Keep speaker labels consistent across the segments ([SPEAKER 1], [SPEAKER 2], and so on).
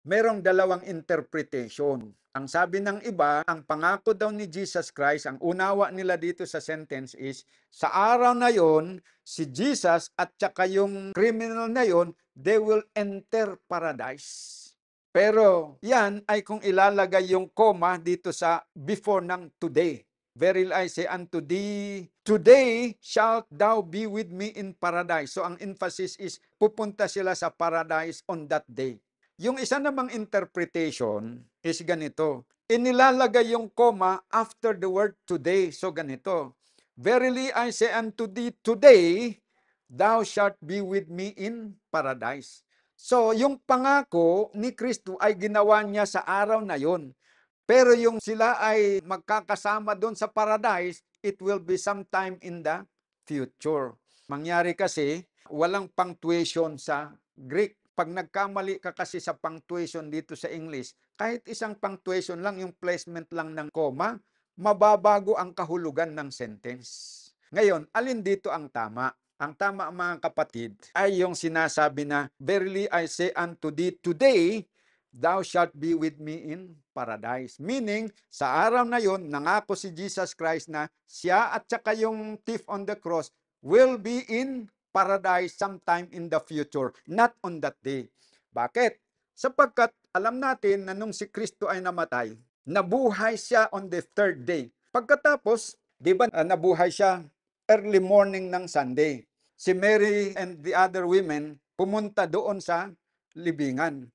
[SPEAKER 1] merong dalawang interpretation. Ang sabi ng iba, ang pangako daw ni Jesus Christ, ang unawa nila dito sa sentence is, sa araw na yon, si Jesus at saka yung criminal na yon, they will enter paradise. Pero yan ay kung ilalagay yung comma dito sa before ng today. Verily I say unto thee, today shalt thou be with me in paradise. So ang emphasis is, pupunta sila sa paradise on that day. Yung isa namang interpretation is ganito. Inilalagay yung comma after the word today. So ganito. Verily I say unto thee, today thou shalt be with me in paradise. So yung pangako ni Kristo ay ginawa niya sa araw na yon. Pero yung sila ay magkakasama doon sa paradise, it will be sometime in the future. Mangyari kasi, walang punctuation sa Greek. Pag nagkamali ka kasi sa punctuation dito sa English, kahit isang punctuation lang, yung placement lang ng comma, mababago ang kahulugan ng sentence. Ngayon, alin dito ang tama? Ang tama, mga kapatid, ay yung sinasabi na, verily I say unto thee, today, thou shalt be with me in paradise. Meaning, sa araw na yon, nangako si Jesus Christ na siya at saka yung thief on the cross will be in paradise sometime in the future, not on that day. Bakit? Sapagkat alam natin na nung si Kristo ay namatay, nabuhay siya on the third day. Pagkatapos, di ba nabuhay siya early morning ng Sunday. Si Mary and the other women pumunta doon sa libingan.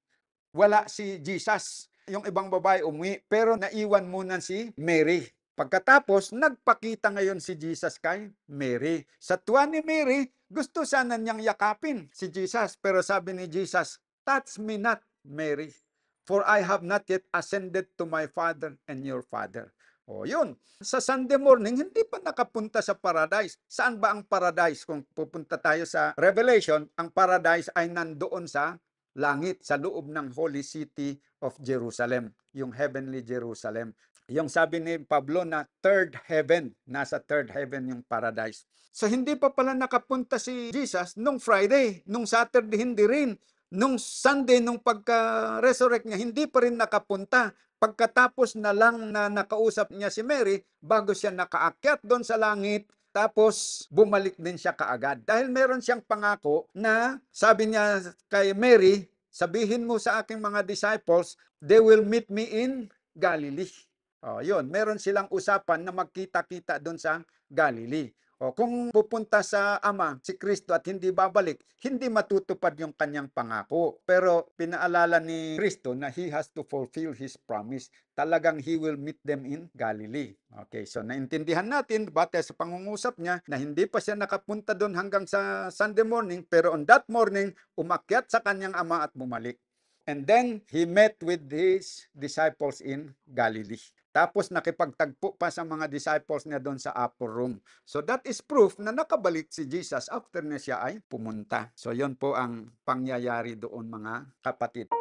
[SPEAKER 1] Wala si Jesus. Yung ibang babae umuwi, pero naiwan muna si Mary. Pagkatapos, nagpakita ngayon si Jesus kay Mary. Sa tuwa ni Mary, gusto sana niyang yakapin si Jesus. Pero sabi ni Jesus, touch me not, Mary, for I have not yet ascended to my Father and your Father. O yun, sa Sunday morning, hindi pa nakapunta sa paradise. Saan ba ang paradise? Kung pupunta tayo sa Revelation, ang paradise ay nandoon sa langit, sa loob ng Holy City of Jerusalem, yung heavenly Jerusalem. Yung sabi ni Pablo na third heaven, nasa third heaven yung paradise. So hindi pa pala nakapunta si Jesus nung Friday, nung Saturday hindi rin. Nung Sunday, nung pagka-resurrect niya, hindi pa rin nakapunta. Pagkatapos na lang na nakausap niya si Mary, bago siya nakaakyat doon sa langit, tapos bumalik din siya kaagad. Dahil meron siyang pangako na sabi niya kay Mary, sabihin mo sa aking mga disciples, they will meet me in Galilee. O, yun, meron silang usapan na magkita-kita doon sa Galilee. O, kung pupunta sa Ama, si Kristo at hindi babalik, hindi matutupad yung kanyang pangako. Pero pinaalala ni Kristo na he has to fulfill his promise. Talagang he will meet them in Galilee. Okay, so naintindihan natin, bate sa pangungusap niya, na hindi pa siya nakapunta doon hanggang sa Sunday morning, pero on that morning, umakyat sa kanyang ama at bumalik. And then, he met with his disciples in Galilee. Tapos nakipagtagpo pa sa mga disciples niya doon sa upper room. So that is proof na nakabalik si Jesus after na siya ay pumunta. So yon po ang pangyayari doon, mga kapatid.